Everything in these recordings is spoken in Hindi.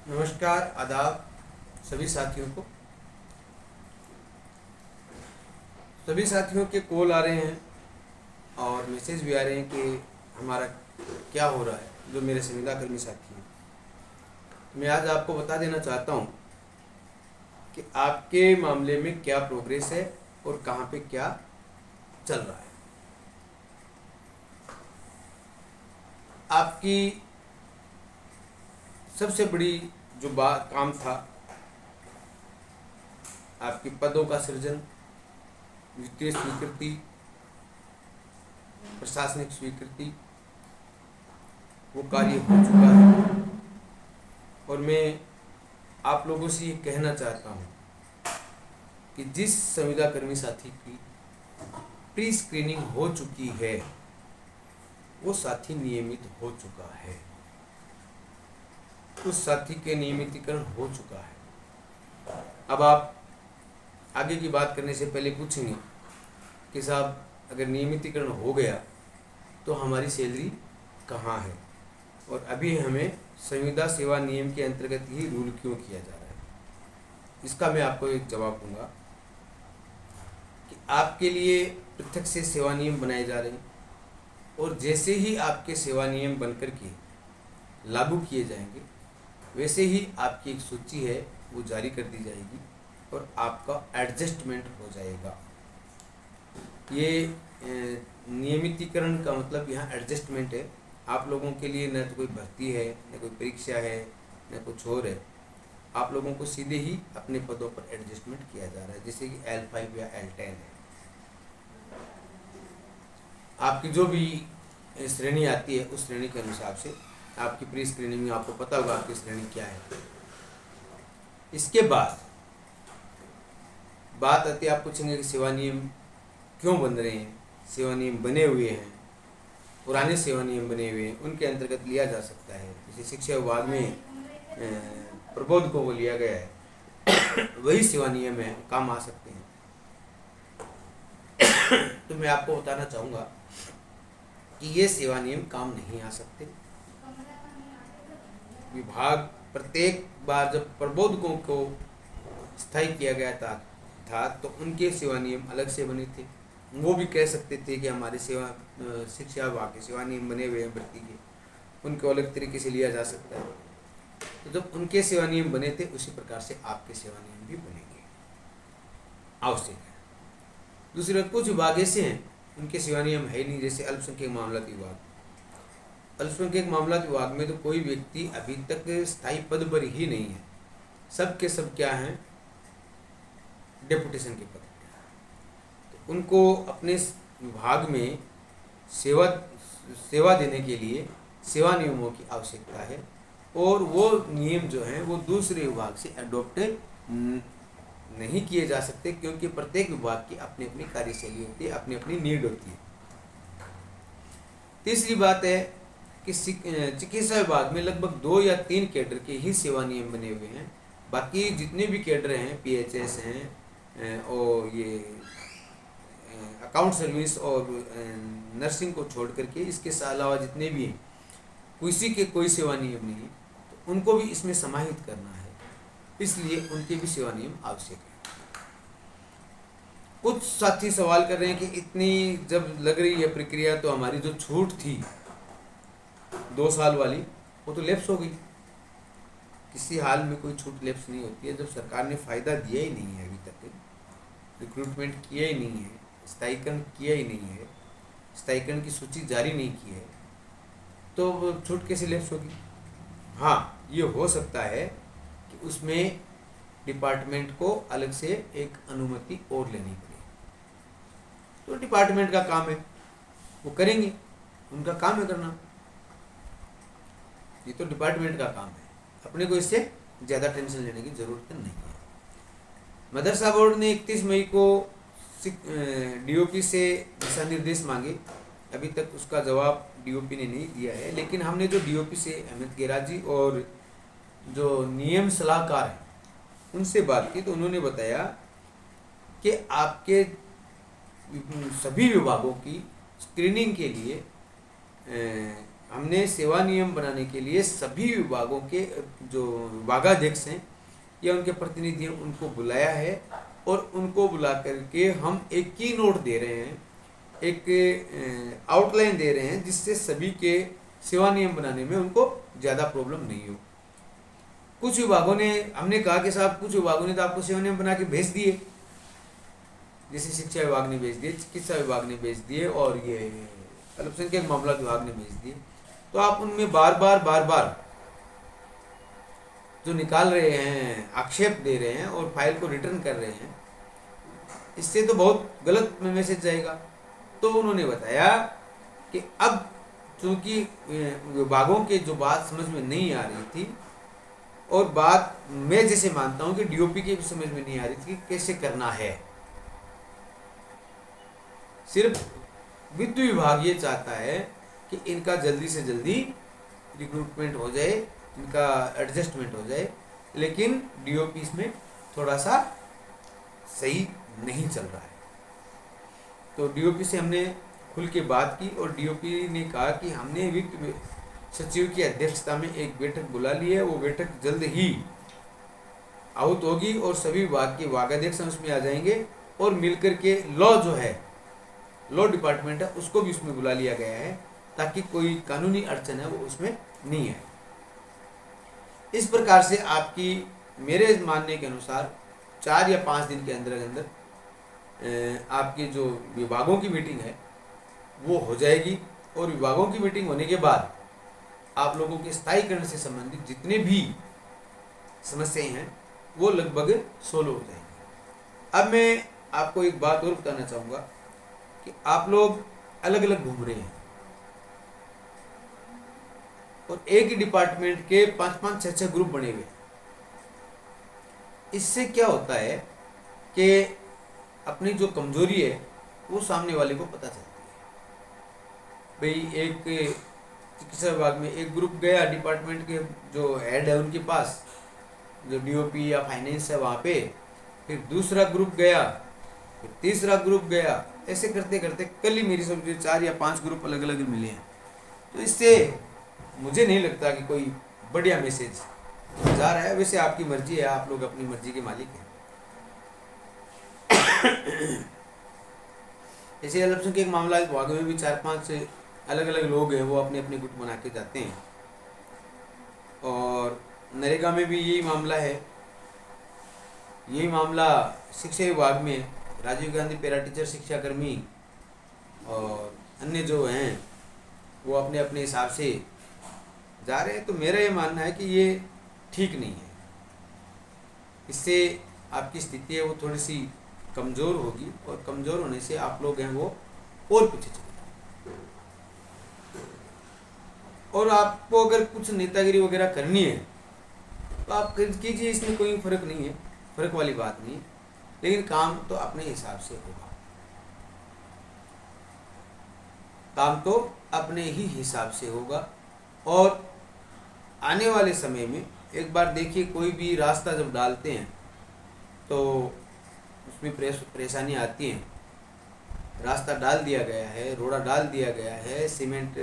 नमस्कार, आदाब सभी साथियों को। सभी साथियों के कॉल आ रहे हैं और मैसेज भी आ रहे हैं कि हमारा क्या हो रहा है, जो मेरे संविदा कर्मी साथी हैं। मैं आज आपको बता देना चाहता हूँ कि आपके मामले में क्या प्रोग्रेस है और कहाँ पे क्या चल रहा है। आपकी सबसे बड़ी जो बात काम था, आपके पदों का सृजन, वित्तीय स्वीकृति, प्रशासनिक स्वीकृति, वो कार्य हो चुका है। और मैं आप लोगों से ये कहना चाहता हूँ कि जिस संविदा कर्मी साथी की प्री स्क्रीनिंग हो चुकी है वो साथी नियमित हो चुका है, उस साथी के नियमितीकरण हो चुका है। अब आप आगे की बात करने से पहले पूछेंगे कि साहब अगर नियमितीकरण हो गया तो हमारी सैलरी कहाँ है और अभी हमें संविदा सेवा नियम के अंतर्गत ही रूल क्यों किया जा रहा है। इसका मैं आपको एक जवाब दूंगा कि आपके लिए पृथक से सेवा नियम बनाए जा रहे हैं और जैसे ही आपके सेवा नियम बनकर के लागू किए जाएंगे वैसे ही आपकी एक सूची है वो जारी कर दी जाएगी और आपका एडजस्टमेंट हो जाएगा। ये नियमितीकरण का मतलब यहाँ एडजस्टमेंट है। आप लोगों के लिए न तो कोई भर्ती है, न कोई परीक्षा है, न कुछ और है। आप लोगों को सीधे ही अपने पदों पर एडजस्टमेंट किया जा रहा है, जैसे कि L5 या L10 है। आपकी जो भी श्रेणी आती है उस श्रेणी के अनुसार से आपकी प्री स्क्रीनिंग में आपको पता होगा आपकी श्रेणी क्या है। इसके बाद बात आती है, आप पूछेंगे कि सेवा नियम क्यों बन रहे हैं। सेवा नियम बने हुए हैं, पुराने सेवा नियम बने हुए हैं, उनके अंतर्गत लिया जा सकता है। जैसे शिक्षा विभाग में प्रबोधकों को लिया गया है वही सेवा नियम है, काम आ सकते हैं। तो मैं आपको बताना चाहूँगा कि ये सेवा नियम काम नहीं आ सकते। विभाग प्रत्येक बार जब प्रबोधकों को स्थायी किया गया था तो उनके सेवा नियम अलग से बने थे। वो भी कह सकते थे कि हमारे शिक्षा विभाग के सेवा नियम बने हुए हैं भर्ती के, उनको अलग तरीके से लिया जा सकता है। तो जब उनके सेवा नियम बने थे उसी प्रकार से आपके सेवा नियम भी बनेंगे, आवश्यक है। दूसरी बात, कुछ विभाग ऐसे हैं उनके सेवा नियम है ही नहीं, जैसे अल्पसंख्यक मामलात विभाग। अल्पसंख्यक मामलात विभाग में तो कोई व्यक्ति अभी तक स्थायी पद पर ही नहीं है, सब के सब क्या हैं, डेपुटेशन के पद। तो उनको अपने विभाग में सेवा देने के लिए सेवा नियमों की आवश्यकता है और वो नियम जो हैं वो दूसरे विभाग से अडॉप्ट नहीं किए जा सकते, क्योंकि प्रत्येक विभाग की अपनी अपनी कार्यशैली होती है, अपनी अपनी नीड होती है। तीसरी बात है कि चिकित्सा विभाग में लगभग 2 या 3 कैडर के ही सेवा नियम बने हुए हैं। बाकी जितने भी कैडर हैं, PHS हैं और ये अकाउंट सर्विस और नर्सिंग को छोड़ करके इसके अलावा जितने भी हैं किसी के कोई सेवा नियम नहीं है, तो उनको भी इसमें समाहित करना है, इसलिए उनके भी सेवा नियम आवश्यक है। कुछ साथी सवाल कर रहे हैं कि इतनी जब लग रही है प्रक्रिया तो हमारी जो छूट थी 2 साल वाली वो तो लैप्स हो गई। किसी हाल में कोई छूट लैप्स नहीं होती है। जब सरकार ने फ़ायदा दिया ही नहीं है, अभी तक रिक्रूटमेंट किया ही नहीं है, स्थायीकरण किया ही नहीं है, स्थायीकरण की सूची जारी नहीं की है, तो छूट कैसे लैप्स होगी। हाँ, ये हो सकता है कि उसमें डिपार्टमेंट को अलग से एक अनुमति और लेनी पड़े, तो डिपार्टमेंट का काम है, वो करेंगे, उनका काम है करना। ये तो डिपार्टमेंट का काम है, अपने को इससे ज़्यादा टेंशन लेने की ज़रूरत नहीं है। मदरसा बोर्ड ने 31 मई को DOP से दिशा निर्देश मांगे, अभी तक उसका जवाब DOP ने नहीं दिया है। लेकिन हमने जो DOP से अहमद गेराजी और जो नियम सलाहकार हैं उनसे बात की, तो उन्होंने बताया कि आपके सभी विभागों की स्क्रीनिंग के लिए हमने सेवा नियम बनाने के लिए सभी विभागों के जो विभागाध्यक्ष हैं या उनके प्रतिनिधि हैं उनको बुलाया है और उनको बुला करके हम एक की नोट दे रहे हैं, एक आउटलाइन दे रहे हैं, जिससे सभी के सेवा नियम बनाने में उनको ज़्यादा प्रॉब्लम नहीं हो। कुछ विभागों ने, हमने कहा कि साहब कुछ विभागों ने तो आपको सेवा नियम बना के भेज दिए, जैसे शिक्षा विभाग ने भेज दिए, चिकित्सा विभाग ने भेज दिए और ये अल्पसंख्यक मामला विभाग ने भेज दिए, तो आप उनमें बार बार जो निकाल रहे हैं, आक्षेप दे रहे हैं और फाइल को रिटर्न कर रहे हैं, इससे तो बहुत गलत मैसेज जाएगा। तो उन्होंने बताया कि अब चूंकि विभागों के जो बात समझ में नहीं आ रही थी और बात मैं जैसे मानता हूं कि डीओपी की भी समझ में नहीं आ रही थी कि कैसे करना है, सिर्फ वित्त विभाग ये चाहता है कि इनका जल्दी से जल्दी रिक्रूटमेंट हो जाए, इनका एडजस्टमेंट हो जाए, लेकिन डीओपी इसमें थोड़ा सा सही नहीं चल रहा है। तो डीओपी से हमने खुल के बात की और डीओपी ने कहा कि हमने वित्त सचिव की अध्यक्षता में एक बैठक बुला ली है, वो बैठक जल्द ही आहूत होगी और सभी विभाग के विभागाध्यक्ष उसमें आ जाएंगे और मिलकर के लॉ जो है, लॉ डिपार्टमेंट है, उसको भी उसमें बुला लिया गया है ताकि कोई कानूनी अड़चन है वो उसमें नहीं है। इस प्रकार से आपकी मेरे मानने के अनुसार 4 या 5 दिन के अंदर आपकी जो विभागों की मीटिंग है वो हो जाएगी और विभागों की मीटिंग होने के बाद आप लोगों के स्थायीकरण से संबंधित जितने भी समस्याएं हैं वो लगभग सोल्व हो जाएंगी। अब मैं आपको एक बात और बताना चाहूँगा कि आप लोग अलग अलग घूम रहे हैं और एक ही डिपार्टमेंट के 5-5, 6-6 ग्रुप बने हुए। इससे क्या होता है कि अपनी जो कमजोरी है वो सामने वाले को पता चलती है। भाई एक चिकित्सा विभाग में एक ग्रुप गया, डिपार्टमेंट के जो हेड है उनके पास, जो डीओपी या फाइनेंस है वहाँ पे, फिर दूसरा ग्रुप गया, फिर तीसरा ग्रुप गया, ऐसे करते करते कल ही मेरी समझिए 4 या 5 ग्रुप अलग अलग मिले हैं। तो इससे मुझे नहीं लगता कि कोई बढ़िया मैसेज जा रहा है। वैसे आपकी मर्जी है, आप लोग अपनी मर्जी के मालिक हैं। ऐसे अल्पसंख्यक मामला विभाग में भी 4-5 अलग अलग लोग हैं, वो अपने अपने गुट बना के जाते हैं और नरेगा में भी यही मामला है। यही मामला शिक्षा विभाग में राजीव गांधी पैरा टीचर शिक्षाकर्मी और अन्य जो हैं वो अपने अपने हिसाब से जा रहे हैं। तो मेरा ये मानना है कि ये ठीक नहीं है, इससे आपकी स्थिति है वो थोड़ी सी कमज़ोर होगी और कमज़ोर होने से आप लोग हैं वो और पीछे चले जाएंगे। और आपको अगर कुछ नेतागिरी वगैरह करनी है तो आप कीजिए, इसमें कोई फर्क नहीं है, फर्क वाली बात नहीं है, लेकिन काम तो अपने हिसाब से होगा, काम तो अपने ही हिसाब से होगा। और आने वाले समय में एक बार देखिए, कोई भी रास्ता जब डालते हैं तो उसमें परेशानी आती है। रास्ता डाल दिया गया है, रोड़ा डाल दिया गया है, सीमेंट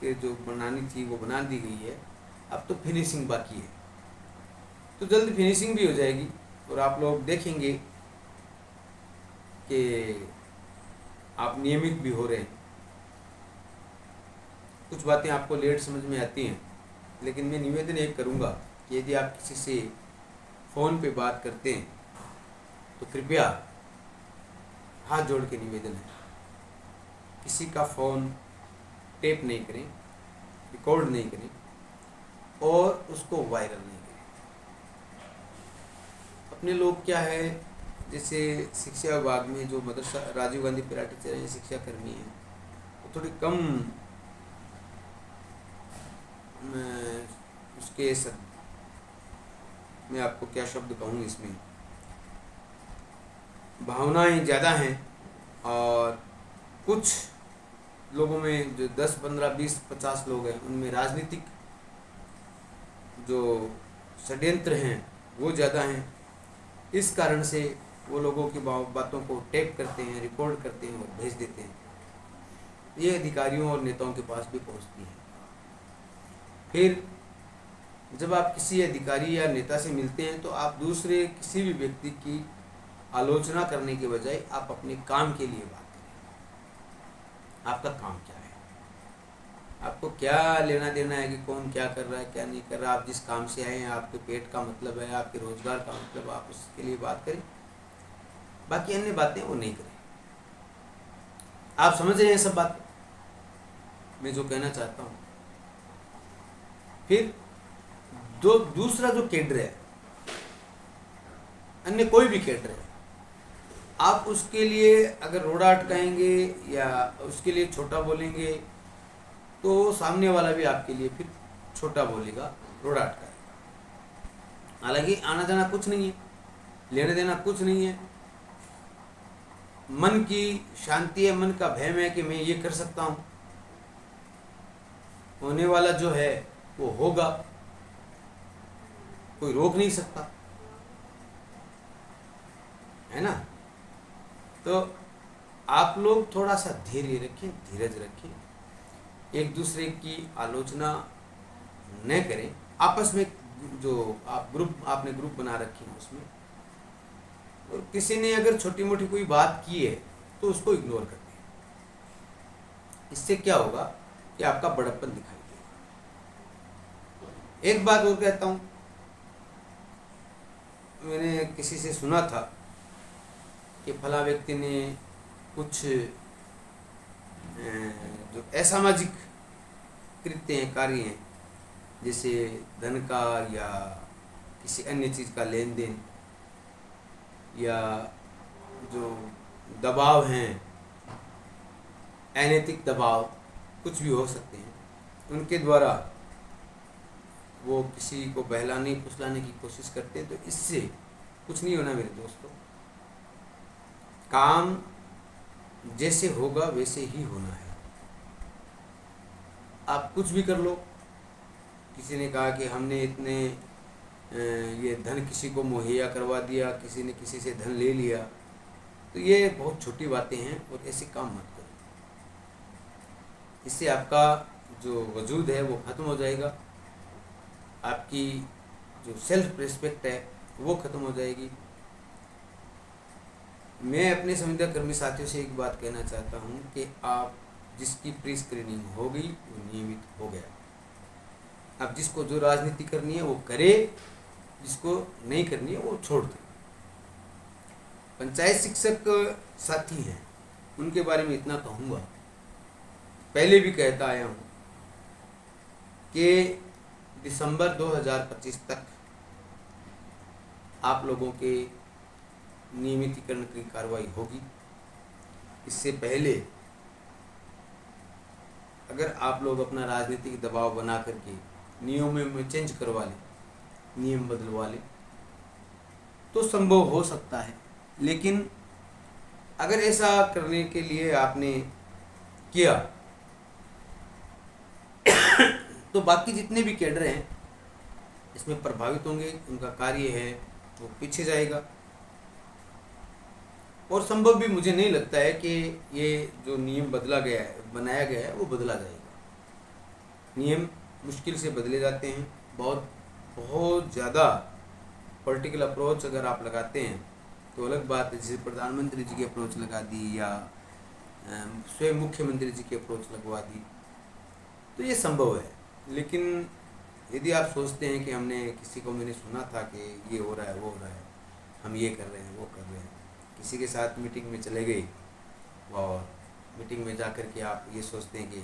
के जो बनानी थी वो बना दी गई है, अब तो फिनिशिंग बाकी है। तो जल्द फिनिशिंग भी हो जाएगी और आप लोग देखेंगे कि आप नियमित भी हो रहे हैं। कुछ बातें आपको लेट समझ में आती हैं, लेकिन मैं निवेदन एक करूंगा कि यदि आप किसी से फ़ोन पे बात करते हैं तो कृपया हाथ जोड़ के निवेदन है, किसी का फ़ोन टेप नहीं करें, रिकॉर्ड नहीं करें और उसको वायरल नहीं करें। अपने लोग क्या है, जैसे शिक्षा विभाग में जो मदरसा राजीव गांधी पैरा टीचर हैं, शिक्षा कर्मी हैं, वो थोड़ी कम उसके मैं आपको क्या शब्द कहूँ, इसमें भावनाएं ज़्यादा हैं और कुछ लोगों में जो 10, 15, 20, 50 लोग हैं उनमें राजनीतिक जो षड्यंत्र हैं वो ज़्यादा हैं। इस कारण से वो लोगों की बातों को टेप करते हैं, रिकॉर्ड करते हैं और भेज देते हैं। ये अधिकारियों और नेताओं के पास भी पहुंचती है। फिर जब आप किसी अधिकारी या नेता से मिलते हैं तो आप दूसरे किसी भी व्यक्ति की आलोचना करने के बजाय आप अपने काम के लिए बात करें। आपका काम क्या है, आपको क्या लेना देना है कि कौन क्या कर रहा है क्या नहीं कर रहा। आप जिस काम से आए हैं, आपके पेट का मतलब है, आपके रोजगार का मतलब, आप उसके लिए बात करें। बाकी अन्य बातें वो नहीं करें। आप समझ रहे हैं सब बात मैं जो कहना चाहता हूँ। फिर दूसरा जो कैडर है, अन्य कोई भी कैडर है, आप उसके लिए अगर रोड़ा अटकाएंगे या उसके लिए छोटा बोलेंगे तो सामने वाला भी आपके लिए फिर छोटा बोलेगा, रोड़ा अटकाएगा। हालांकि आना जाना कुछ नहीं है, लेना देना कुछ नहीं है, मन की शांति है, मन का भय है कि मैं ये कर सकता हूँ, होने वाला जो है वो होगा, कोई रोक नहीं सकता, है ना। तो आप लोग थोड़ा सा धैर्य रखें, धीरज रखें, एक दूसरे की आलोचना न करें। आपस में जो आपने ग्रुप बना रखे हैं उसमें, और किसी ने अगर छोटी मोटी कोई बात की है तो उसको इग्नोर कर दें। इससे क्या होगा कि आपका बड़प्पन दिखाई देगा। एक बात और कहता हूँ, मैंने किसी से सुना था कि फला व्यक्ति ने कुछ जो असामाजिक कृत्य हैं, कार्य हैं, जैसे धन का या किसी अन्य चीज़ का लेन देन या जो दबाव हैं, अनैतिक दबाव कुछ भी हो सकते हैं, उनके द्वारा वो किसी को बहलाने फुसलाने की कोशिश करते हैं। तो इससे कुछ नहीं होना मेरे दोस्तों। काम जैसे होगा वैसे ही होना है। आप कुछ भी कर लो। किसी ने कहा कि हमने इतने ये धन किसी को मुहैया करवा दिया, किसी ने किसी से धन ले लिया, तो ये बहुत छोटी बातें हैं और ऐसे काम मत करो। इससे आपका जो वजूद है वो ख़त्म हो जाएगा, आपकी जो सेल्फ रिस्पेक्ट है वो ख़त्म हो जाएगी। मैं अपने संविदा कर्मी साथियों से एक बात कहना चाहता हूँ कि आप जिसकी प्री स्क्रीनिंग हो गई वो नियमित हो गया। अब जिसको जो राजनीति करनी है वो करे, जिसको नहीं करनी है वो छोड़ दे। पंचायत शिक्षक साथी हैं, उनके बारे में इतना कहूँगा, पहले भी कहता आया हूँ कि दिसंबर 2025 तक आप लोगों के नियमितीकरण की कार्रवाई होगी। इससे पहले अगर आप लोग अपना राजनीतिक दबाव बना करके नियमों में चेंज करवा लें, नियम बदलवा लें, तो संभव हो सकता है। लेकिन अगर ऐसा करने के लिए आपने किया तो बाकी जितने भी कैडर हैं इसमें प्रभावित होंगे, उनका कार्य है वो पीछे जाएगा। और संभव भी मुझे नहीं लगता है कि ये जो नियम बनाया गया है वो बदला जाएगा। नियम मुश्किल से बदले जाते हैं। बहुत ज़्यादा पॉलिटिकल अप्रोच अगर आप लगाते हैं तो अलग बात है, जैसे प्रधानमंत्री जी की अप्रोच लगा दी या स्वयं मुख्यमंत्री जी की अप्रोच लगवा दी, तो ये संभव है। लेकिन यदि आप सोचते हैं कि हमने किसी को, मैंने सुना था कि ये हो रहा है वो हो रहा है, हम ये कर रहे हैं वो कर रहे हैं, किसी के साथ मीटिंग में चले गए और मीटिंग में जा कर के आप ये सोचते हैं कि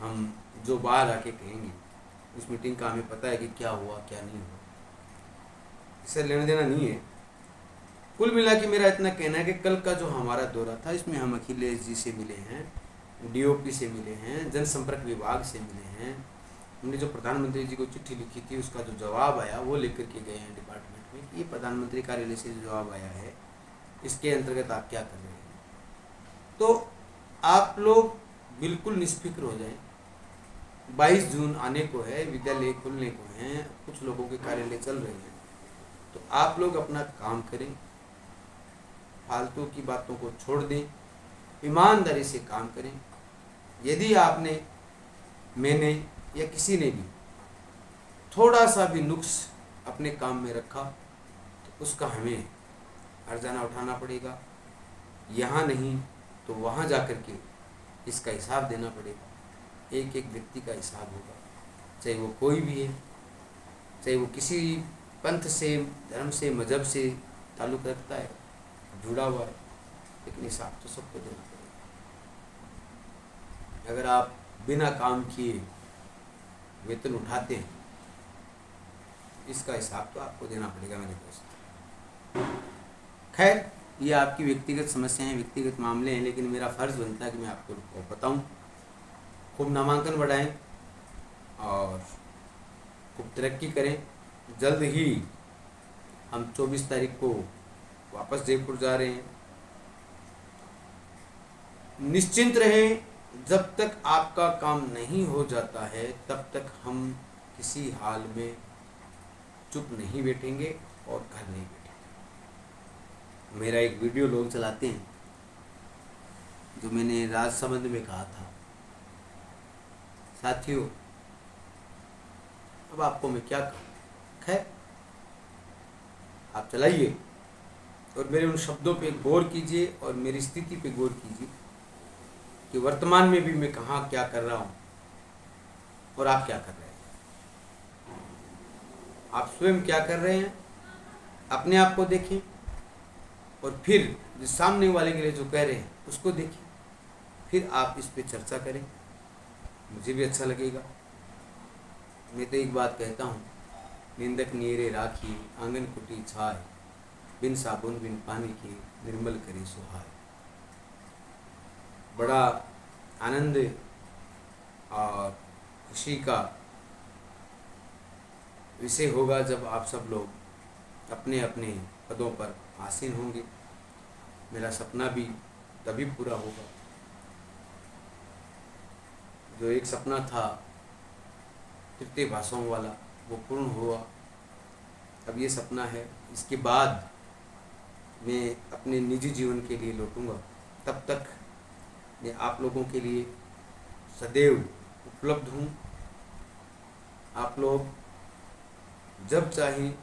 हम जो बाहर आके कहेंगे उस मीटिंग का हमें पता है कि क्या हुआ क्या नहीं हुआ, इससे लेना देना नहीं है। कुल मिला के मेरा इतना कहना है कि कल का जो हमारा दौरा था इसमें हम अखिलेश जी से मिले हैं, डीओपी से मिले हैं, जनसंपर्क विभाग से मिले हैं। हमने जो प्रधानमंत्री जी को चिट्ठी लिखी थी उसका जो जवाब आया वो लेकर के गए हैं डिपार्टमेंट में कि ये प्रधानमंत्री कार्यालय से जो जवाब आया है इसके अंतर्गत आप क्या कर रहे हैं। तो आप लोग बिल्कुल निष्फिक्र हो जाएं। 22 जून आने को है, विद्यालय खुलने को हैं, कुछ लोगों के कार्यालय चल रहे हैं, तो आप लोग अपना काम करें, फालतू की बातों को छोड़ दें, ईमानदारी से काम करें। यदि आपने, मैंने या किसी ने भी थोड़ा सा भी नुक्स अपने काम में रखा तो उसका हमें हर्जाना उठाना पड़ेगा। यहाँ नहीं तो वहाँ जा कर के इसका हिसाब देना पड़ेगा। एक एक व्यक्ति का हिसाब होगा, चाहे वो कोई भी है, चाहे वो किसी पंथ से, धर्म से, मजहब से ताल्लुक़ रखता है, जुड़ा हुआ है, लेकिन हिसाब तो सबको देना पड़ेगा। अगर आप बिना काम किए वेतन उठाते हैं, इसका हिसाब तो आपको देना पड़ेगा मेरे दोस्त। खैर, ये आपकी व्यक्तिगत समस्याएं हैं, व्यक्तिगत मामले हैं, लेकिन मेरा फ़र्ज़ बनता है कि मैं आपको बताऊं। खूब नामांकन बढ़ाएं और खूब तरक्की करें। जल्द ही हम 24 तारीख को वापस जयपुर जा रहे हैं। निश्चिंत रहें, जब तक आपका काम नहीं हो जाता है तब तक हम किसी हाल में चुप नहीं बैठेंगे और घर नहीं बैठेंगे। मेरा एक वीडियो लोग चलाते हैं जो मैंने राजसमंद में कहा था। साथियों, अब आपको मैं क्या कहूँ, खैर आप चलाइए और मेरे उन शब्दों पे गौर कीजिए और मेरी स्थिति पे गौर कीजिए कि वर्तमान में भी मैं कहाँ क्या कर रहा हूँ और आप क्या कर रहे हैं। आप स्वयं क्या कर रहे हैं, अपने आप को देखें और फिर जो सामने वाले के लिए जो कह रहे हैं उसको देखें, फिर आप इस पे चर्चा करें। मुझे भी अच्छा लगेगा। मैं तो एक बात कहता हूँ, निंदक नीरे राखी आंगन कुटी छाए, बिन साबुन बिन पानी की निर्मल करे सुहाए। बड़ा आनंद और खुशी का विषय होगा जब आप सब लोग अपने अपने पदों पर आसीन होंगे। मेरा सपना भी तभी पूरा होगा। जो एक सपना था तृतीय भाषाओं वाला, वो पूर्ण हुआ। अब ये सपना है, इसके बाद मैं अपने निजी जीवन के लिए लौटूंगा। तब तक मैं आप लोगों के लिए सदैव उपलब्ध हूँ। आप लोग जब चाहें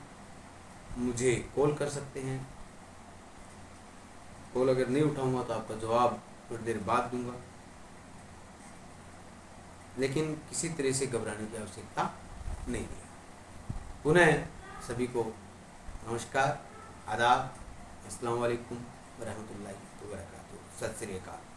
मुझे कॉल कर सकते हैं। कॉल अगर नहीं उठाऊंगा तो आपका जवाब थोड़ी देर बाद दूंगा, लेकिन किसी तरह से घबराने की आवश्यकता नहीं है। पुनः सभी को नमस्कार, आदाब, अस्सलाम वालेकुम व रहमतुल्लाहि व बरकातुहू। सत श्री अकाल।